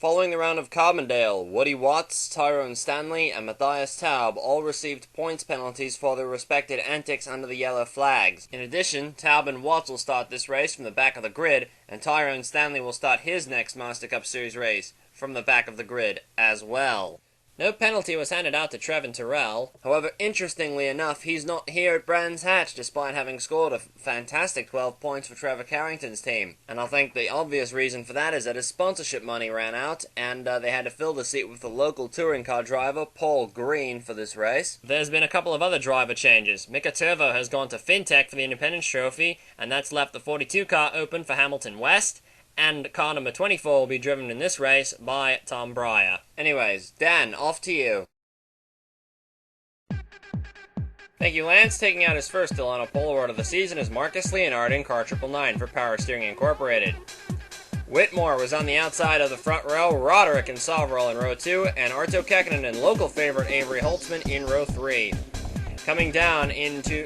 Following the round of Carbondale, Woody Watts, Tyrone Stanley, and Matthias Taub all received points penalties for their respective antics under the yellow flags. In addition, Taub and Watts will start this race from the back of the grid, and Tyrone Stanley will start his next Master Cup Series race from the back of the grid as well. No penalty was handed out to Trevin Terrell. However, interestingly enough, he's not here at Brands Hatch despite having scored a fantastic 12 points for Trevor Carrington's team. And I think the obvious reason for that is that his sponsorship money ran out, and they had to fill the seat with the local touring car driver, Paul Green, for this race. There's been a couple of other driver changes. Mika Turvo has gone to FinTech for the Independence Trophy, and that's left the 42 car open for Hamilton West. And car number 24 will be driven in this race by Tom Breyer. Anyways, Dan, off to you. Thank you, Lance. Taking out his first Delano Pole Award of the season is Marcus Leonard in car 999 for Power Steering Incorporated. Whitmore was on the outside of the front row, Roderick and Soverall in row 2, and Arto Kekkonen and local favorite Avery Holtzman in row 3. Coming down to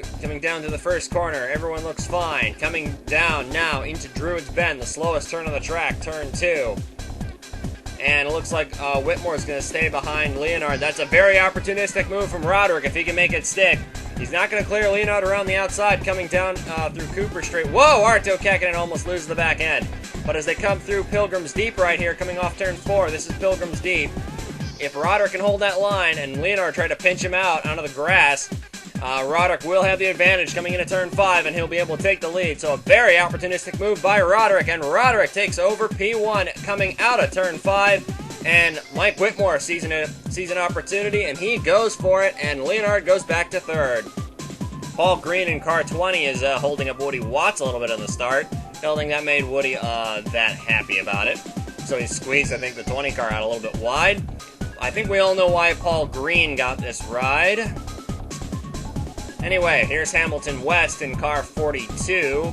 the first corner, everyone looks fine. Coming down now into Druid's Bend, the slowest turn on the track, turn 2. And it looks like Whitmore's going to stay behind Leonard. That's a very opportunistic move from Roderick if he can make it stick. He's not going to clear Leonard around the outside coming down through Cooper Street. Whoa, Arto Kekkonen almost loses the back end. But as they come through Pilgrim's Deep right here, coming off turn 4, this is Pilgrim's Deep. If Roderick can hold that line and Leonard try to pinch him out onto the grass, Roderick will have the advantage coming into turn 5, and he'll be able to take the lead. So a very opportunistic move by Roderick, and Roderick takes over P1 coming out of turn 5. And Mike Whitmore sees an opportunity, and he goes for it, and Leonard goes back to 3rd. Paul Green in car 20 is holding up Woody Watts a little bit on the start. I don't think that made Woody that happy about it. So he squeezed, I think, the 20 car out a little bit wide. I think we all know why Paul Green got this ride. Anyway, here's Hamilton West in car 42.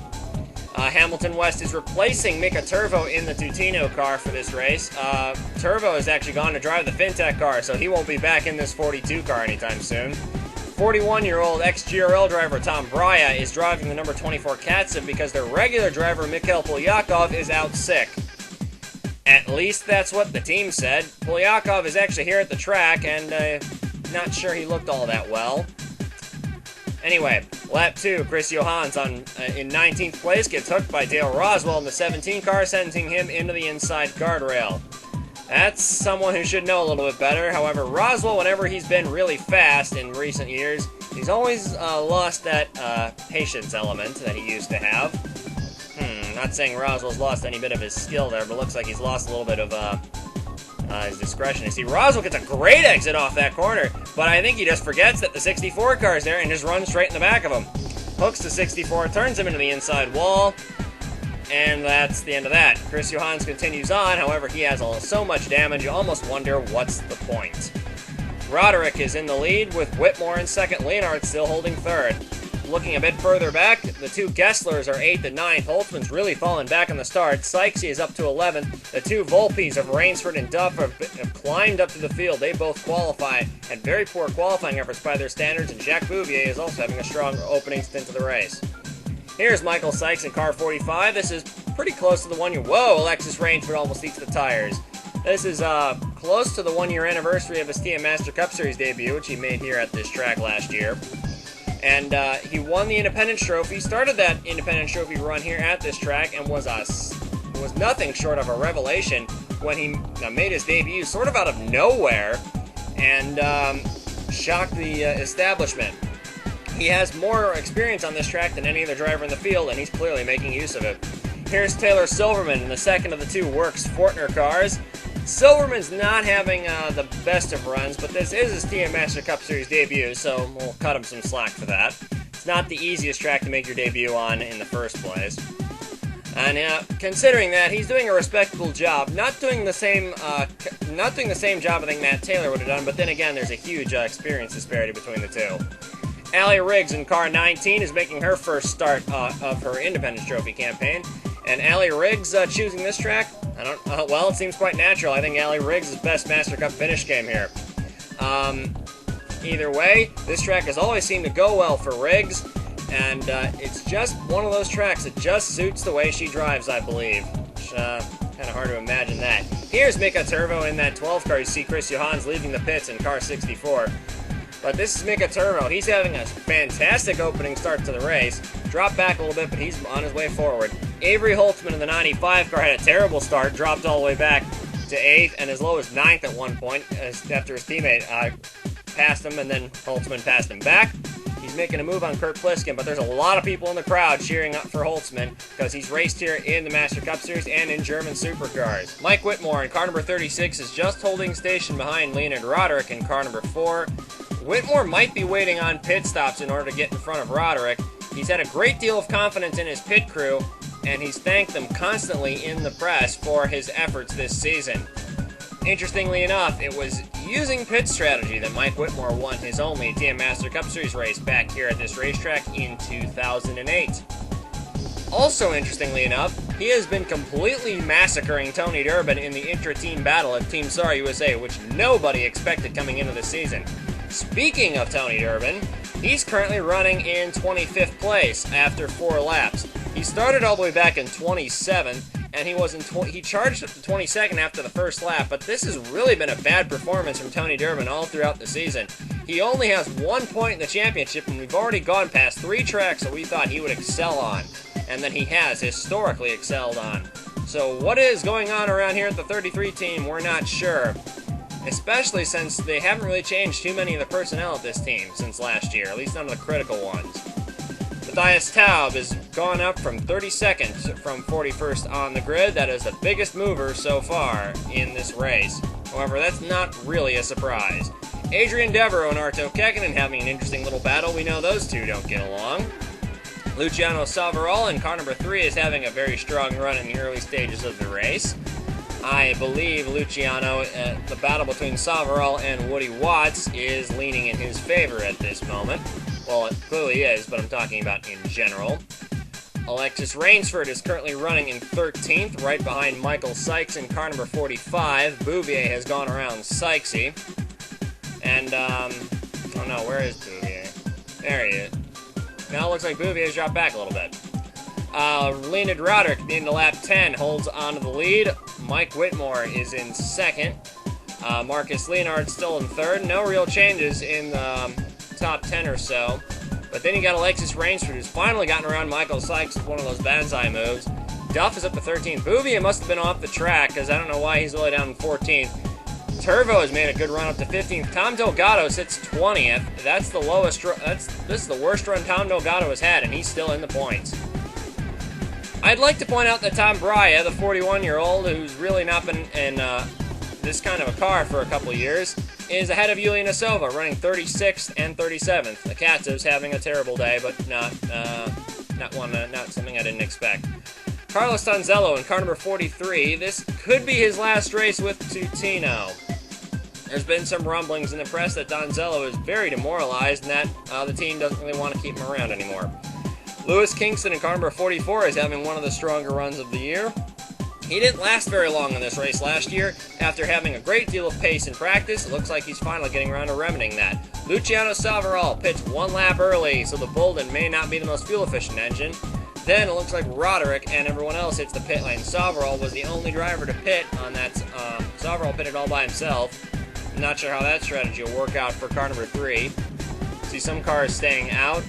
Hamilton West is replacing Mika Turvo in the Tutino car for this race. Turvo has actually gone to drive the FinTech car, so he won't be back in this 42 car anytime soon. 41-year-old ex-GRL driver Tom Breyer is driving the number 24 Katsev because their regular driver Mikhail Polyakov is out sick. At least that's what the team said. Polyakov is actually here at the track, and not sure he looked all that well. Anyway, lap 2, Chris Johans in 19th place gets hooked by Dale Roswell in the 17 car, sending him into the inside guardrail. That's someone who should know a little bit better. However, Roswell, whenever he's been really fast in recent years, he's always lost that patience element that he used to have. Not saying Roswell's lost any bit of his skill there, but looks like he's lost a little bit of his discretion. You see, Roswell gets a great exit off that corner, but I think he just forgets that the 64 car's there and just runs straight in the back of him. Hooks the 64, turns him into the inside wall, and that's the end of that. Chris Johans continues on, however, he has so much damage, you almost wonder what's the point. Roderick is in the lead with Whitmore in 2nd, Leonard still holding 3rd. Looking a bit further back, the 2 Gesslers are 8th and 9th. Holtzman's really fallen back on the start. Sykesy is up to 11th. The 2 Volpes of Rainsford and Duff have climbed up to the field. They both qualify, had very poor qualifying efforts by their standards, and Jacques Bouvier is also having a strong opening stint to the race. Here's Michael Sykes in car 45. This is pretty close to the 1 year... Whoa, Alexis Rainsford almost eats the tires. This is close to the 1-year anniversary of his TM Master Cup Series debut, which he made here at this track last year. And he won the Independence Trophy, started that Independence Trophy run here at this track, and was nothing short of a revelation when he made his debut sort of out of nowhere and shocked the establishment. He has more experience on this track than any other driver in the field, and he's clearly making use of it. Here's Taylor Silverman in the 2nd of the 2 Works Fortner cars. Silverman's not having the best of runs, but this is his TM Master Cup Series debut, so we'll cut him some slack for that. It's not the easiest track to make your debut on in the first place. And considering that, he's doing a respectable job. Not doing the same job I think Matt Taylor would have done, but then again, there's a huge experience disparity between the two. Allie Riggs in car 19 is making her first start of her Independence Trophy campaign. And Allie Riggs choosing this track, well, it seems quite natural. I think Allie Riggs' best Master Cup finish came here. Either way, this track has always seemed to go well for Riggs, and it's just one of those tracks that just suits the way she drives, I believe. Which, Kind of hard to imagine that. Here's Mika Turbo in that 12 car. You see Chris Johans leaving the pits in car 64. But this is Mika Turbo. He's having a fantastic opening start to the race. Dropped back a little bit, but he's on his way forward. Avery Holtzman in the 95 car had a terrible start, dropped all the way back to 8th and as low as 9th at one point after his teammate passed him, and then Holtzman passed him back. He's making a move on Kurt Pliskin, but there's a lot of people in the crowd cheering up for Holtzman because he's raced here in the Master Cup Series and in German supercars. Mike Whitmore in car number 36 is just holding station behind Leonard Roderick in car number 4. Whitmore might be waiting on pit stops in order to get in front of Roderick. He's had a great deal of confidence in his pit crew, and he's thanked them constantly in the press for his efforts this season. Interestingly enough, it was using pit strategy that Mike Whitmore won his only TM Master Cup Series race back here at this racetrack in 2008. Also interestingly enough, he has been completely massacring Tony Durbin in the intra-team battle at Team SAR USA, which nobody expected coming into the season. Speaking of Tony Durbin, he's currently running in 25th place after 4 laps. He started all the way back in 27th, and he charged up to 22nd after the first lap, but this has really been a bad performance from Tony Durbin all throughout the season. He only has 1 point in the championship, and we've already gone past 3 tracks that we thought he would excel on, and that he has historically excelled on. So what is going on around here at the 33 team, we're not sure, especially since they haven't really changed too many of the personnel at this team since last year, at least none of the critical ones. Matthias Taub has gone up from 32nd from 41st on the grid. That is the biggest mover so far in this race. However, that's not really a surprise. Adrian Devereaux and Arto Kekkonen having an interesting little battle. We know those two don't get along. Luciano Salvarol in car number 3 is having a very strong run in the early stages of the race. I believe Luciano, the battle between Salvarol and Woody Watts is leaning in his favor at this moment. Well, it clearly is, but I'm talking about in general. Alexis Rainsford is currently running in 13th, right behind Michael Sykes in car number 45. Bouvier has gone around Sykesy. And, oh no, where is Bouvier? There he is. Now it looks like Bouvier's dropped back a little bit. Leonard Roderick, at the end of lap 10, holds onto the lead. Mike Whitmore is in 2nd. Marcus Leonard still in 3rd. No real changes in the top 10 or so. But then you got Alexis Rainsford, who's finally gotten around Michael Sykes with one of those banzai moves. Duff is up to 13th. Bouvier must have been off the track, because I don't know why he's only down in 14th. Turvo has made a good run up to 15th. Tom Delgado sits 20th. That's the lowest. This is the worst run Tom Delgado has had, and he's still in the points. I'd like to point out that Tom Braya, the 41-year-old, who's really not been in this kind of a car for a couple years, is ahead of Yulian Asova, running 36th and 37th. The Katzov's having a terrible day, but not something I didn't expect. Carlos Donzello in car number 43. This could be his last race with Tutino. There's been some rumblings in the press that Donzello is very demoralized and that the team doesn't really want to keep him around anymore. Lewis Kingston in car number 44 is having one of the stronger runs of the year. He didn't last very long in this race last year. After having a great deal of pace in practice, it looks like he's finally getting around to remedying that. Luciano Salvarol pits 1 lap early, so the Bolden may not be the most fuel-efficient engine. Then it looks like Roderick and everyone else hits the pit lane. Salvarol was the only driver to pit on that. Salvarol pitted all by himself. I'm not sure how that strategy will work out for car number 3. See some cars staying out.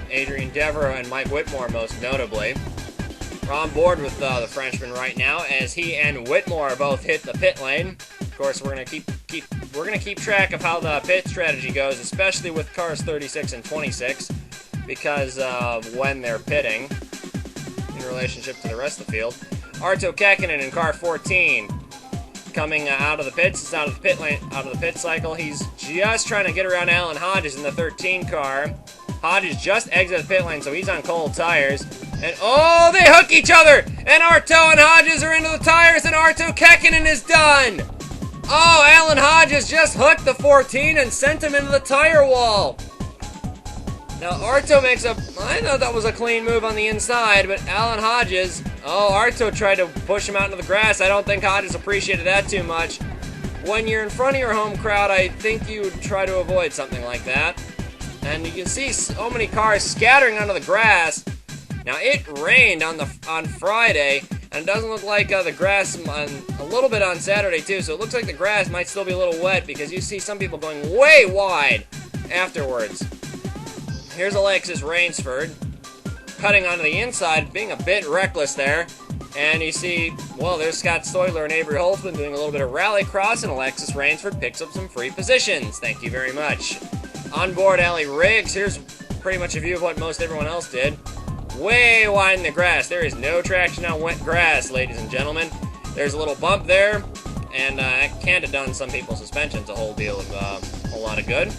Adrian Devereaux and Mike Whitmore most notably. We're on board with the Frenchman right now as he and Whitmore both hit the pit lane. Of course, we're gonna keep track of how the pit strategy goes, especially with cars 36 and 26, because of when they're pitting in relationship to the rest of the field. Arto Kekkonen in car 14, coming out of the pits. It's out of the pit lane, out of the pit cycle. He's just trying to get around Alan Hodges in the 13 car. Hodges just exited the pit lane, so he's on cold tires. And oh, they hook each other! And Arto and Hodges are into the tires, and Arto Kekkonen is done! Oh, Alan Hodges just hooked the 14 and sent him into the tire wall. Now, Arto makes I thought that was a clean move on the inside, but Alan Hodges, Arto tried to push him out into the grass. I don't think Hodges appreciated that too much. When you're in front of your home crowd, I think you would try to avoid something like that. And you can see so many cars scattering onto the grass. Now, it rained on Friday, And it doesn't look like the grass, a little bit on Saturday too, so it looks like the grass might still be a little wet because you see some people going way wide afterwards. Here's Alexis Rainsford cutting onto the inside, being a bit reckless there. And you see, well, there's Scott Stoidler and Avery Holtzman doing a little bit of rallycross, and Alexis Rainsford picks up some free positions. Thank you very much. On board Allie Riggs, here's pretty much a view of what most everyone else did. Way wide in the grass. There is no traction on wet grass, ladies and gentlemen. There's a little bump there, and that can't have done some people's suspensions a whole lot of good.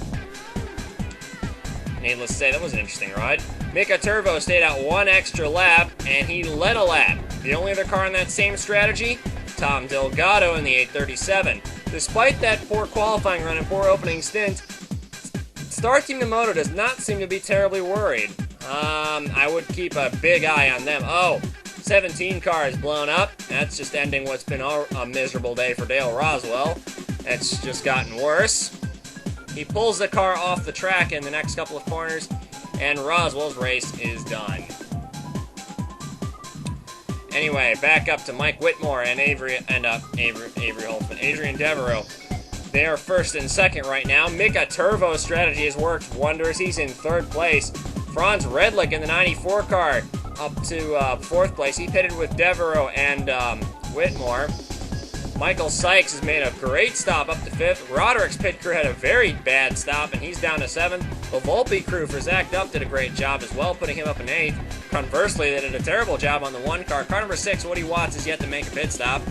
Needless to say, that was an interesting ride. Mika Turvo stayed out one extra lap, and he led a lap. The only other car in that same strategy, Tom Delgado in the 837. Despite that poor qualifying run and poor opening stint, Star Team Yamamoto does not seem to be terribly worried. I would keep a big eye on them. Oh, 17 car is blown up. That's just ending what's been a miserable day for Dale Roswell. It's just gotten worse. He pulls the car off the track in the next couple of corners, and Roswell's race is done. Anyway, back up to Mike Whitmore and Avery Holtzman, Adrian Devereaux. They are first and second right now. Mika Turvo's strategy has worked wonders. He's in third place. Franz Redlich in the 94 car up to fourth place. He pitted with Devereaux and Whitmore. Michael Sykes has made a great stop up to fifth. Roderick's pit crew had a very bad stop, and he's down to seventh. The Volpe crew for Zach Duff did a great job as well, putting him up in eighth. Conversely, they did a terrible job on the one car. Car number 6, Woody Watts, is yet to make a pit stop.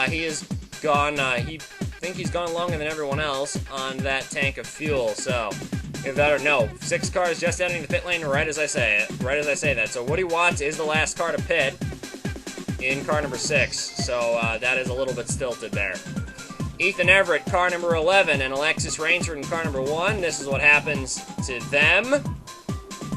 He has gone, I think he's gone longer than everyone else on that tank of fuel, so... If that or no, 6 cars just entering the pit lane right as I say that. So Woody Watts is the last car to pit in car number 6. So that is a little bit stilted there. Ethan Everett, car number 11, and Alexis Rainsford in car number 1. This is what happens to them.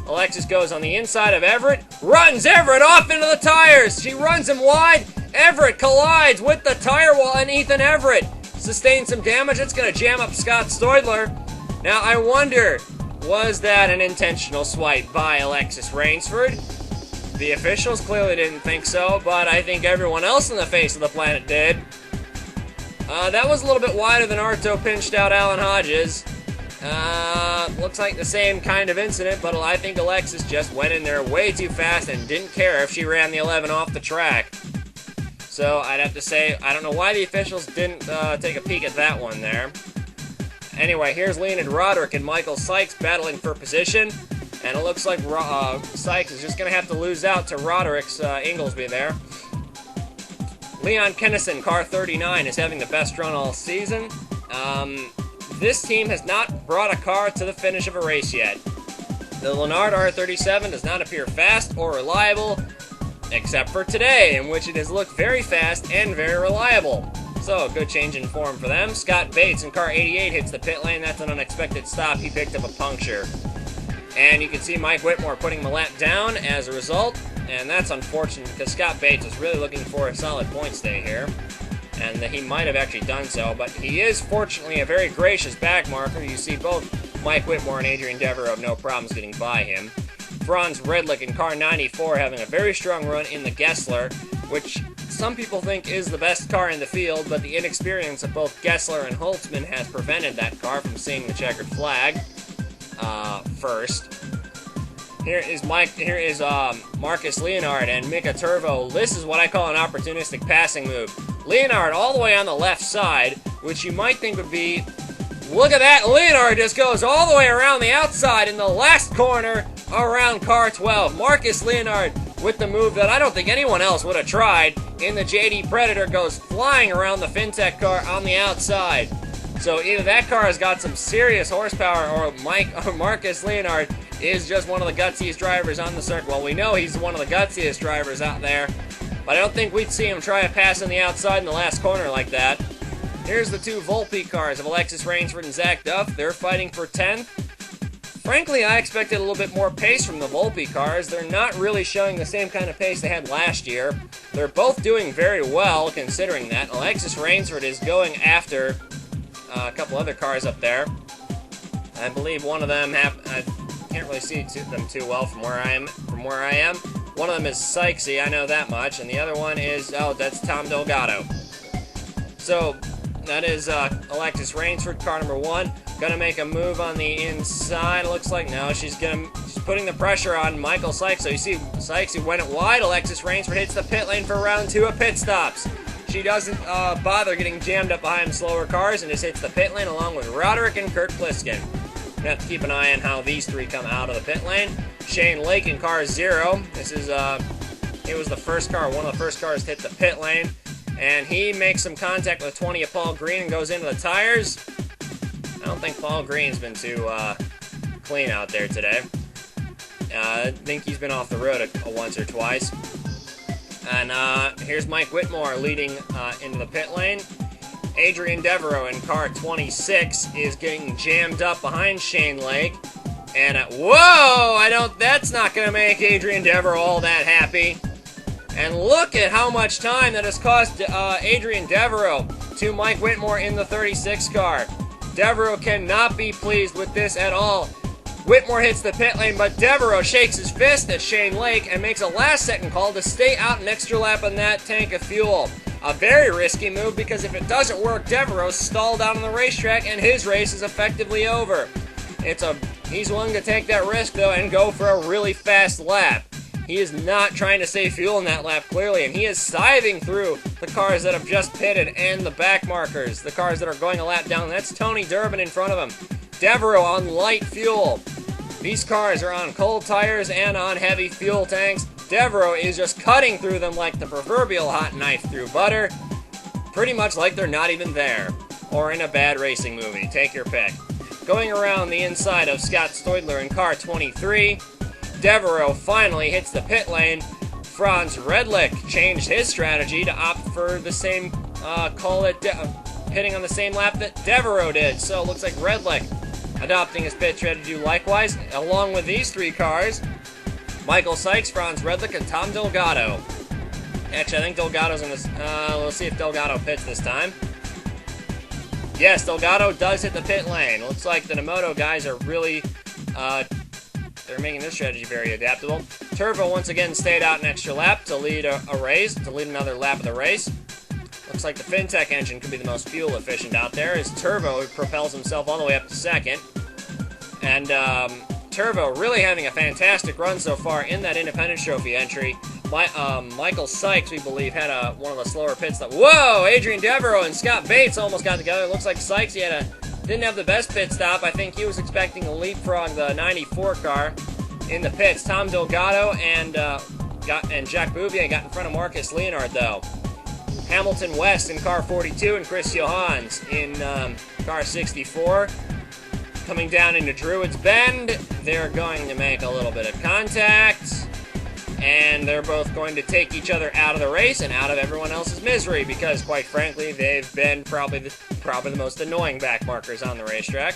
Alexis goes on the inside of Everett, runs Everett off into the tires. She runs him wide. Everett collides with the tire wall, and Ethan Everett sustains some damage. It's going to jam up Scott Stoidler. Now, I wonder, was that an intentional swipe by Alexis Rainsford? The officials clearly didn't think so, but I think everyone else on the face of the planet did. That was a little bit wider than Arto pinched out Alan Hodges. Looks like the same kind of incident, but I think Alexis just went in there way too fast and didn't care if she ran the 11 off the track. So, I'd have to say, I don't know why the officials didn't take a peek at that one there. Anyway, here's Leonid Roderick and Michael Sykes battling for position, and it looks like Sykes is just going to have to lose out to Roderick's Inglesby there. Leon Kennison, car 39, is having the best run all season. This team has not brought a car to the finish of a race yet. The Lennard R37 does not appear fast or reliable, except for today, in which it has looked very fast and very reliable. So, a good change in form for them. Scott Bates in car 88 hits the pit lane. That's an unexpected stop. He picked up a puncture. And you can see Mike Whitmore putting the lap down as a result. And that's unfortunate because Scott Bates is really looking for a solid point stay here. And he might have actually done so. But he is, fortunately, a very gracious back marker. You see both Mike Whitmore and Adrian Devereaux have no problems getting by him. Franz Redlich in car 94 having a very strong run in the Gessler, which some people think is the best car in the field, but the inexperience of both Gessler and Holtzman has prevented that car from seeing the checkered flag first. Here is Marcus Leonard and Mika Turvo. This is what I call an opportunistic passing move. Leonard all the way on the left side, which you might think would be, look at that, Leonard just goes all the way around the outside in the last corner around car 12. Marcus Leonard with the move that I don't think anyone else would have tried in the JD Predator goes flying around the FinTech car on the outside. So either that car has got some serious horsepower or Marcus Leonard is just one of the gutsiest drivers on the circuit. Well, we know he's one of the gutsiest drivers out there, but I don't think we'd see him try a pass on the outside in the last corner like that. Here's the 2 Volpe cars of Alexis Rainsford and Zach Duff. They're fighting for 10th. Frankly, I expected a little bit more pace from the Volpe cars. They're not really showing the same kind of pace they had last year. They're both doing very well, considering that. Alexis Rainsford is going after a couple other cars up there. I believe one of them I can't really see them too well from where I am. One of them is Sykesy, I know that much, and the other one is, oh, that's Tom Delgado. So, that is Alexis Rainsford, car number 1. Gonna make a move on the inside, looks like. No, she's putting the pressure on Michael Sykes. So you see Sykes, who went it wide. Alexis Rainsford hits the pit lane for round 2 of pit stops. She doesn't bother getting jammed up behind slower cars and just hits the pit lane along with Roderick and Kurt Pliskin. We have to keep an eye on how these 3 come out of the pit lane. Shane Lake in car 0. This is, it was the first car, one of the first cars to hit the pit lane. And he makes some contact with 20 of Paul Green and goes into the tires. I don't think Paul Green's been too clean out there today. I think he's been off the road once or twice. And here's Mike Whitmore leading into the pit lane. Adrian Devereaux in car 26 is getting jammed up behind Shane Lake. And whoa, that's not going to make Adrian Devereaux all that happy. And look at how much time that has cost Adrian Devereaux to Mike Whitmore in the 36 car. Devereaux cannot be pleased with this at all. Whitmore hits the pit lane, but Devereaux shakes his fist at Shane Lake and makes a last-second call to stay out an extra lap on that tank of fuel. A very risky move because if it doesn't work, Devereaux's stalled out on the racetrack and his race is effectively over. He's willing to take that risk, though, and go for a really fast lap. He is not trying to save fuel in that lap, clearly, and he is scything through the cars that have just pitted and the back markers, the cars that are going a lap down. That's Tony Durbin in front of him. Devereaux on light fuel. These cars are on cold tires and on heavy fuel tanks. Devereaux is just cutting through them like the proverbial hot knife through butter, pretty much like they're not even there, or in a bad racing movie. Take your pick. Going around the inside of Scott Stoidler in car 23, Devereaux finally hits the pit lane. Franz Redlich changed his strategy to opt for the same pitting on the same lap that Devereaux did. So it looks like Redlich adopting his pit strategy to do likewise. Along with these 3 cars, Michael Sykes, Franz Redlich, and Tom Delgado. Actually, I think Delgado's in this. We'll see if Delgado pits this time. Yes, Delgado does hit the pit lane. Looks like the Nemoto guys are really they're making this strategy very adaptable. Turbo once again stayed out an extra lap to lead a race, to lead another lap of the race. Looks like the FinTech engine could be the most fuel efficient out there as Turbo propels himself all the way up to second. And Turbo really having a fantastic run so far in that Independence Trophy entry. Michael Sykes, we believe, had one of the slower pits. Whoa! Adrian Devereaux and Scott Bates almost got together. It looks like Sykes, didn't have the best pit stop. I think he was expecting to leapfrog the 94 car in the pits. Tom Delgado and Jack Bouvier got in front of Marcus Leonard, though. Hamilton West in car 42 and Chris Johans in car 64. Coming down into Druids Bend, they're going to make a little bit of contact. And they're both going to take each other out of the race and out of everyone else's misery because, quite frankly, they've been probably the most annoying back markers on the racetrack.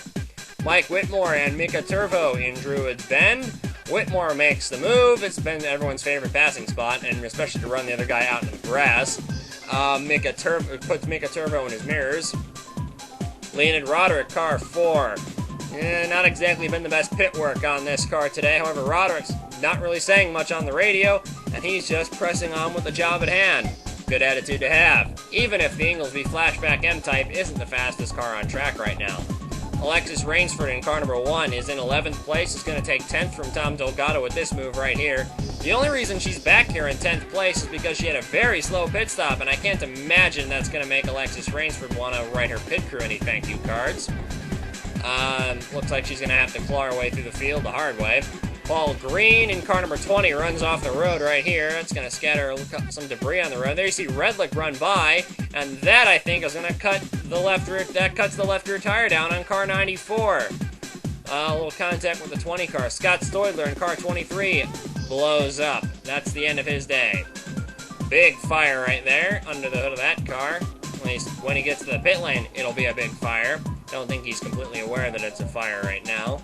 Mike Whitmore and Mika Turvo in Druids Bend. Whitmore makes the move. It's been everyone's favorite passing spot, and especially to run the other guy out in the grass. Mika puts Mika Turvo in his mirrors. Leonid Roderick, car 4. Not exactly been the best pit work on this car today. However, Roderick's not really saying much on the radio, and he's just pressing on with the job at hand. Good attitude to have, even if the Inglesby Flashback M-Type isn't the fastest car on track right now. Alexis Rainsford in car number 1 is in 11th place. Is going to take 10th from Tom Delgado with this move right here. The only reason she's back here in 10th place is because she had a very slow pit stop, and I can't imagine that's going to make Alexis Rainsford want to write her pit crew any thank you cards. Looks like she's going to have to claw her way through the field the hard way. Paul Green in car number 20 runs off the road right here. It's going to scatter some debris on the road. There you see Redlich run by, and that, I think, is going to cut the left rear. That cuts the left rear tire down on car 94. A little contact with the 20 car. Scott Stoidler in car 23 blows up. That's the end of his day. Big fire right there under the hood of that car. At least when he gets to the pit lane, it'll be a big fire. Don't think he's completely aware that it's a fire right now.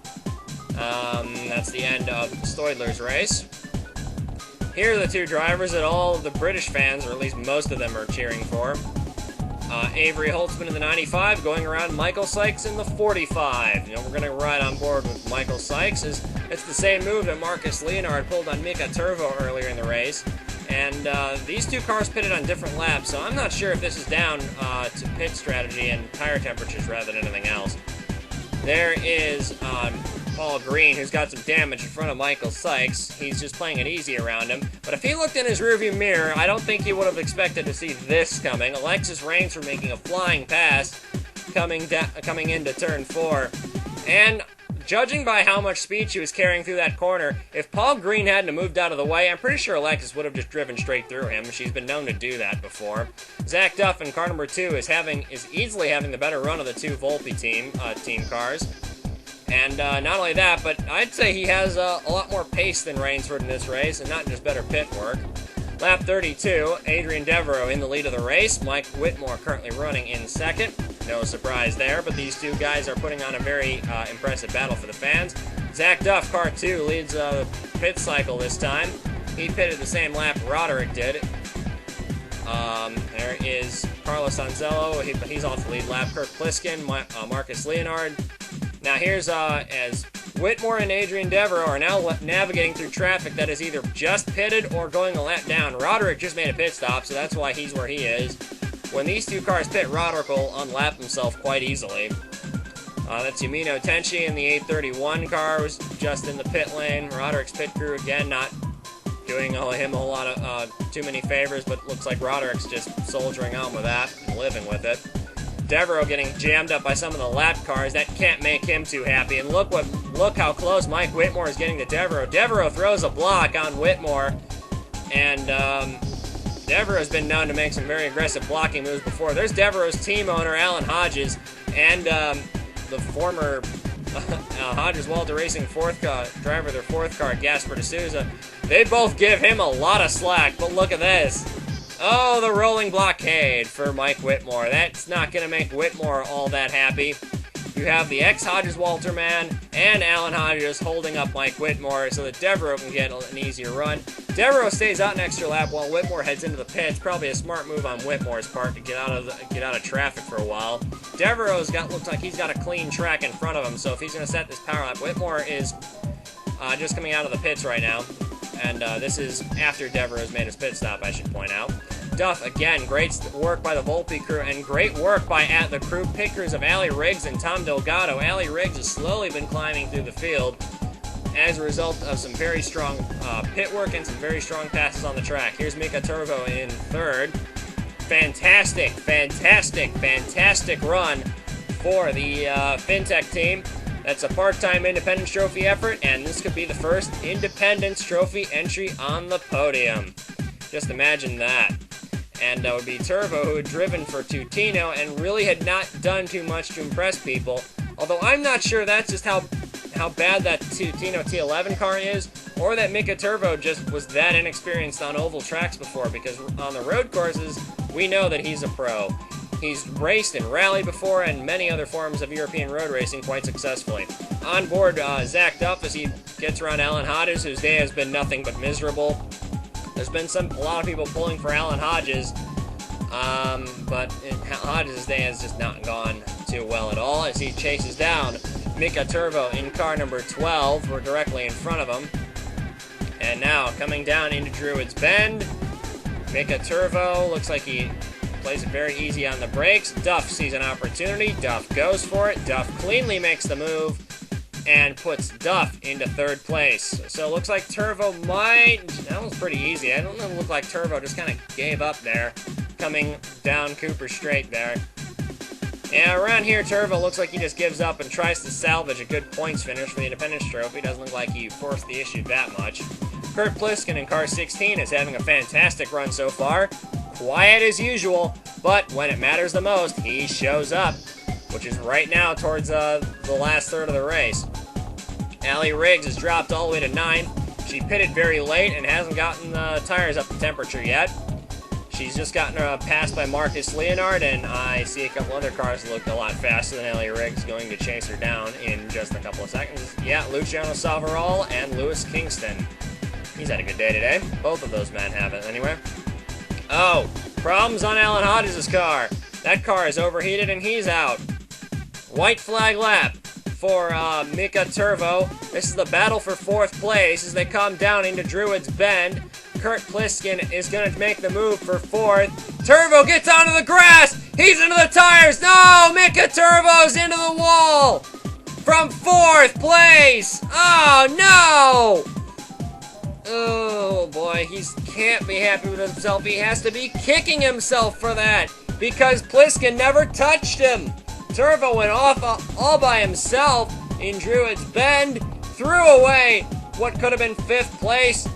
That's the end of Stoidler's race. Here are the 2 drivers that all of the British fans, or at least most of them, are cheering for. Avery Holtzman in the 95, going around Michael Sykes in the 45. We're going to ride on board with Michael Sykes. It's the same move that Marcus Leonard pulled on Mika Turvo earlier in the race. And these two cars pitted on different laps, so I'm not sure if this is down to pit strategy and tire temperatures rather than anything else. There is Paul Green, who's got some damage in front of Michael Sykes. He's just playing it easy around him. But if he looked in his rearview mirror, I don't think he would have expected to see this coming. Alexis Rainsford making a flying pass coming into turn 4. And judging by how much speed she was carrying through that corner, if Paul Green hadn't moved out of the way, I'm pretty sure Alexis would have just driven straight through him. She's been known to do that before. Zach Duff in car number 2 is easily having the better run of the two Volpe team cars. And not only that, but I'd say he has a lot more pace than Rainsford in this race, and not just better pit work. Lap 32, Adrian Devereaux in the lead of the race. Mike Whitmore currently running in second. No surprise there, but these two guys are putting on a very impressive battle for the fans. Zach Duff, car 2, leads the pit cycle this time. He pitted the same lap Roderick did. There is Carlos Anzello, he's off the lead lap. Kirk Pliskin, Marcus Leonard. Now here's as Whitmore and Adrian Devereaux are now navigating through traffic that is either just pitted or going a lap down. Roderick just made a pit stop, so that's why he's where he is. When these two cars pit, Roderick will unlap himself quite easily. That's Yumino Tenchi in the 831 car, was just in the pit lane. Roderick's pit crew again not doing him a whole lot of too many favors, but looks like Roderick's just soldiering on with that and living with it. Devereaux getting jammed up by some of the lap cars. That can't make him too happy. And look how close Mike Whitmore is getting to Devereaux. Devereaux throws a block on Whitmore, and Devereaux has been known to make some very aggressive blocking moves before. There's Devereaux's team owner, Alan Hodges, and the former Hodges Walter Racing driver, their fourth car, Gasper D'Souza. They both give him a lot of slack, but look at this. Oh, the rolling blockade for Mike Whitmore. That's not going to make Whitmore all that happy. You have the ex-Hodges Walter man and Alan Hodges holding up Mike Whitmore so that Devereaux can get an easier run. Devereaux stays out an extra lap while Whitmore heads into the pits. Probably a smart move on Whitmore's part to get out of traffic for a while. Devereaux's looks like he's got a clean track in front of him, so if he's going to set this power lap, Whitmore is just coming out of the pits right now. And this is after Devereaux's made his pit stop, I should point out. Duff, again, great work by the Volpe crew, and great work by the crew pit crews of Allie Riggs and Tom Delgado. Allie Riggs has slowly been climbing through the field as a result of some very strong pit work and some very strong passes on the track. Here's Mika Turvo in third. Fantastic run for the FinTech team. That's a part-time Independence Trophy effort, and this could be the first Independence Trophy entry on the podium. Just imagine that. And that would be Turvo, who had driven for Tutino and really had not done too much to impress people. Although I'm not sure that's just how bad that Tutino T11 car is, or that Mika Turvo just was that inexperienced on oval tracks before, because on the road courses, we know that he's a pro. He's raced in rally before and many other forms of European road racing quite successfully. On board, Zach Duff as he gets around Alan Hodges, whose day has been nothing but miserable. There's been a lot of people pulling for Alan Hodges, but Hodges' day has just not gone too well at all as he chases down Mika Turvo in car number 12. We're directly in front of him. And now, coming down into Druids Bend, Mika Turvo looks like he plays it very easy on the brakes. Duff sees an opportunity. Duff goes for it. Duff cleanly makes the move and puts Duff into third place. So it looks like Turvo that was pretty easy. I don't know, it looked like Turvo just kind of gave up there, coming down Cooper Straight there. Yeah, around here, Turvo looks like he just gives up and tries to salvage a good points finish for the Independence Trophy. Doesn't look like he forced the issue that much. Kurt Pliskin in car 16 is having a fantastic run so far. Quiet as usual, but when it matters the most, he shows up, which is right now towards the last third of the race. Allie Riggs has dropped all the way to 9th. She pitted very late and hasn't gotten the tires up to temperature yet. She's just gotten passed by Marcus Leonard, and I see a couple other cars that look a lot faster than Allie Riggs going to chase her down in just a couple of seconds. Yeah, Luciano Savarol and Lewis Kingston. He's had a good day today. Both of those men have it anyway. Oh, problems on Alan Hodges' car. That car is overheated and he's out. White flag lap for Mika Turvo. This is the battle for 4th place as they come down into Druid's Bend. Kurt Pliskin is going to make the move for 4th. Turvo gets onto the grass. He's into the tires. No, Mika Turvo's into the wall from 4th place. Oh, no. Oh, boy. He can't be happy with himself. He has to be kicking himself for that because Pliskin never touched him. Turvo went off all by himself in Druid's Bend, threw away what could have been 5th place.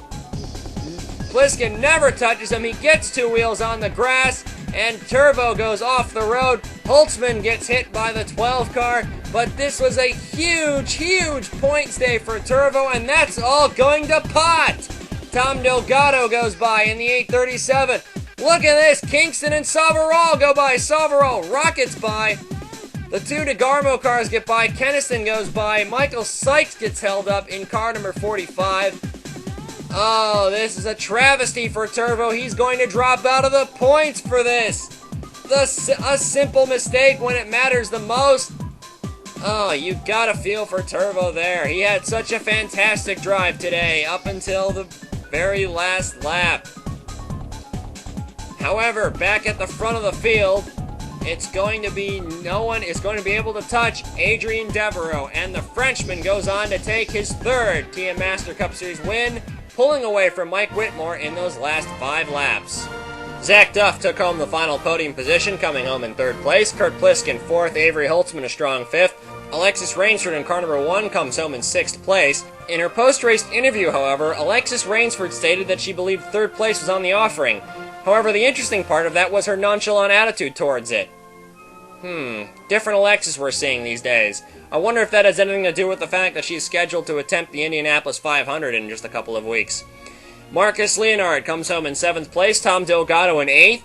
Pliskin never touches him. He gets 2 wheels on the grass, and Turvo goes off the road. Holtzman gets hit by the 12 car, but this was a huge, huge points day for Turvo, and that's all going to pot. Tom Delgado goes by in the 837. Look at this. Kingston and Savaral go by. Savaral rockets by. The 2 DeGarmo cars get by. Keniston goes by. Michael Sykes gets held up in car number 45. Oh, this is a travesty for Turvo. He's going to drop out of the points for this. A simple mistake when it matters the most. Oh, you gotta feel for Turvo there. He had such a fantastic drive today up until the very last lap. However, back at the front of the field, it's going to be no one is going to be able to touch Adrien Devereaux, and the Frenchman goes on to take his 3rd Kia Master Cup Series win, pulling away from Mike Whitmore in those last 5 laps. Zach Duff took home the final podium position, coming home in 3rd place. Kurt Pliskin 4th, Avery Holtzman a strong 5th. Alexis Rainsford in car number 1 comes home in 6th place. In her post-race interview, however, Alexis Rainsford stated that she believed 3rd place was on the offering. However, the interesting part of that was her nonchalant attitude towards it. Different Alexis we're seeing these days. I wonder if that has anything to do with the fact that she's scheduled to attempt the Indianapolis 500 in just a couple of weeks. Marcus Leonard comes home in 7th place, Tom Delgado in 8th.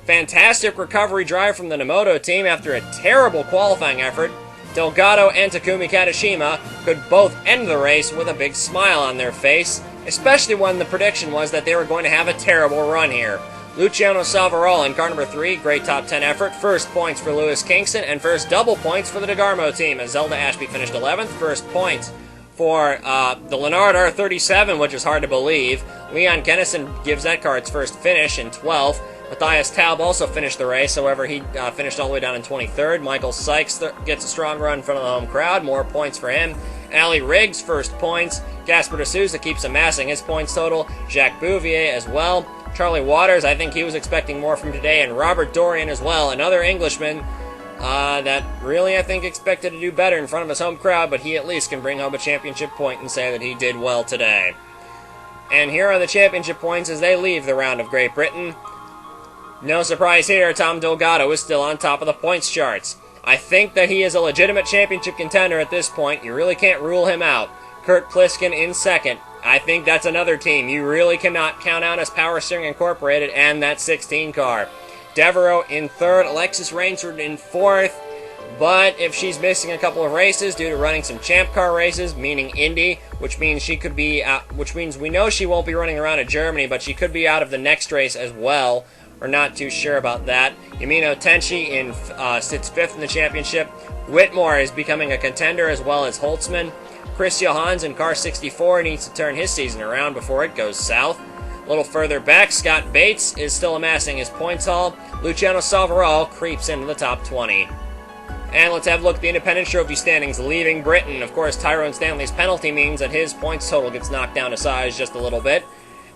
Fantastic recovery drive from the Nemoto team after a terrible qualifying effort. Delgado and Takumi Katashima could both end the race with a big smile on their face, especially when the prediction was that they were going to have a terrible run here. Luciano Savaral in car number 3, great top 10 effort. First points for Lewis Kingston, and first double points for the DeGarmo team, as Zelda Ashby finished 11th. First points for the Lennard R37, which is hard to believe. Leon Kennison gives that car its first finish in 12th. Matthias Taub also finished the race, however, he finished all the way down in 23rd. Michael Sykes gets a strong run in front of the home crowd, more points for him. Ali Riggs, first points. Gasper de Souza keeps amassing his points total. Jacques Bouvier as well. Charlie Waters, I think he was expecting more from today, and Robert Dorian as well, another Englishman that really, I think, expected to do better in front of his home crowd, but he at least can bring home a championship point and say that he did well today. And here are the championship points as they leave the round of Great Britain. No surprise here, Tom Delgado is still on top of the points charts. I think that he is a legitimate championship contender at this point. You really can't rule him out. Kurt Pliskin in 2nd. I think that's another team you really cannot count out as Power Steering Incorporated and that 16 car. Devereaux in 3rd, Alexis Rainsford in 4th, but if she's missing a couple of races due to running some Champ Car races, meaning Indy, which means she could be out, which means we know she won't be running around at Germany, but she could be out of the next race as well. We're not too sure about that. Yamino Tenchi sits 5th in the championship. Whitmore is becoming a contender as well as Holtzman. Chris Johans in car 64 needs to turn his season around before it goes south. A little further back, Scott Bates is still amassing his points haul. Luciano Savaral creeps into the top 20. And let's have a look at the Independence Trophy standings leaving Britain. Of course, Tyrone Stanley's penalty means that his points total gets knocked down to size just a little bit.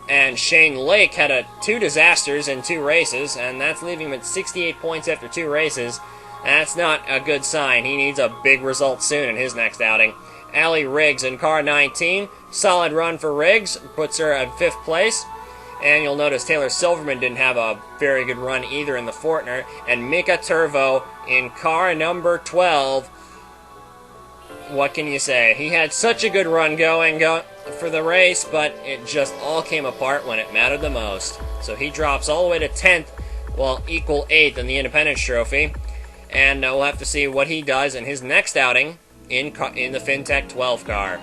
And Shane Lake had 2 disasters in 2 races, and that's leaving him at 68 points after 2 races. That's not a good sign. He needs a big result soon in his next outing. Ali Riggs in car 19. Solid run for Riggs. Puts her at 5th place. And you'll notice Taylor Silverman didn't have a very good run either in the Fortner. And Mika Turvo in car number 12. What can you say? He had such a good run going for the race, but it just all came apart when it mattered the most. So he drops all the way to 10th, well, equal 8th in the Independence Trophy. And we'll have to see what he does in his next outing in the FinTech 12 car.